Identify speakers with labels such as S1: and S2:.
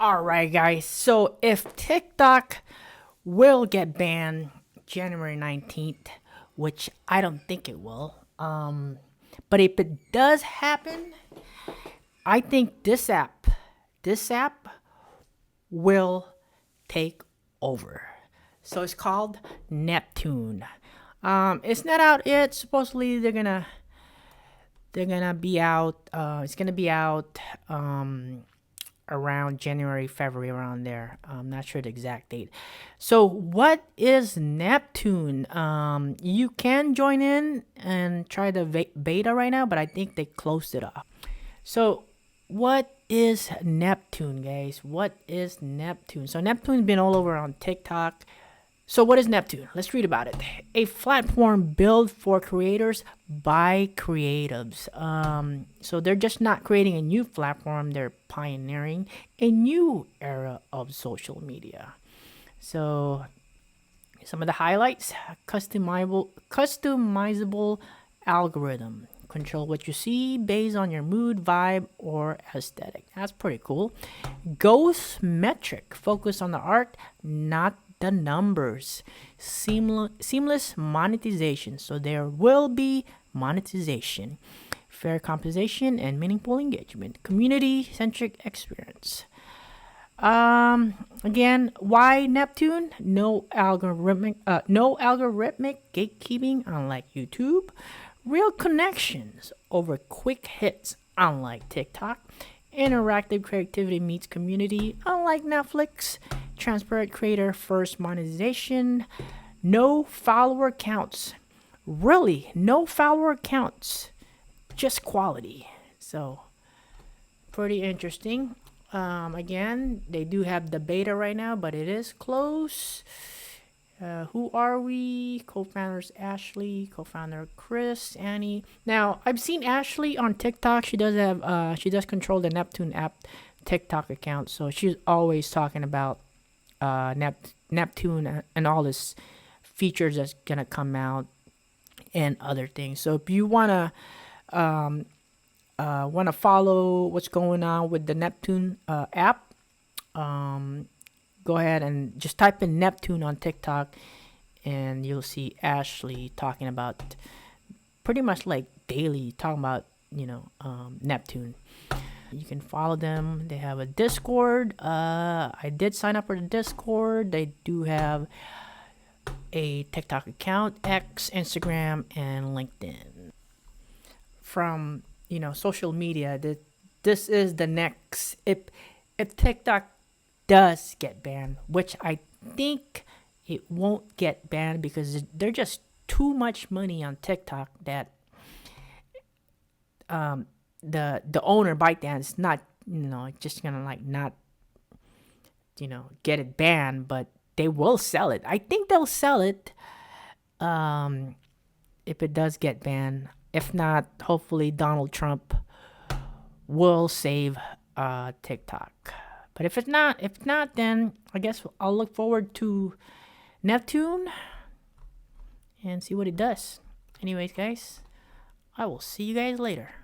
S1: All right, guys. So if TikTok will get banned January 19th, which I don't think it will, but if it does happen, I think this app will take over. So it's called Neptune. It's not out yet. Supposedly they're gonna be out. It's gonna be out around January, February, around there. I'm not sure the exact date. So, what is Neptune? You can join in and try the beta right now, but I think they closed it off. So, what is Neptune, guys? What is Neptune? So, Neptune's been all over on TikTok. So, what is Neptune? Let's read about it. A platform built for creators by creatives. So, they're just not creating a new platform, they're pioneering a new era of social media. So, some of the highlights: customizable algorithm. Control what you see based on your mood, vibe, or aesthetic. That's pretty cool. Ghost metric. Focus on the art, not the numbers. Seamless monetization. So there will be monetization. Fair compensation and meaningful engagement. Community centric experience. Again, why Neptune? No algorithmic gatekeeping, unlike YouTube. Real connections over quick hits, unlike TikTok. Interactive creativity meets community, unlike Netflix. Transparent creator first monetization. No follower counts. Really, no follower counts. Just quality. So, pretty interesting. Again, they do have the beta right now, but it is close. Who are we? Co-founders Ashley, co-founder Chris, Annie. Now, I've seen Ashley on TikTok. She does control the Neptune app TikTok account, so she's always talking about Neptune and all this features that's gonna come out and other things. So if you wanna follow what's going on with the Neptune app, go ahead and just type in Neptune on TikTok, and you'll see Ashley talking about pretty much like daily, talking about Neptune. You can follow them. They have a Discord. I did sign up for the Discord. They do have a TikTok account, X, Instagram, and LinkedIn. From social media, this is the next. If TikTok does get banned, which I think it won't get banned because there's just too much money on TikTok that the owner ByteDance not just gonna not get it banned, but they will sell it. I think they'll sell it if it does get banned. If not, hopefully Donald Trump will save TikTok. But if not, then I guess I'll look forward to Neptune and see what it does. Anyways, guys, I will see you guys later.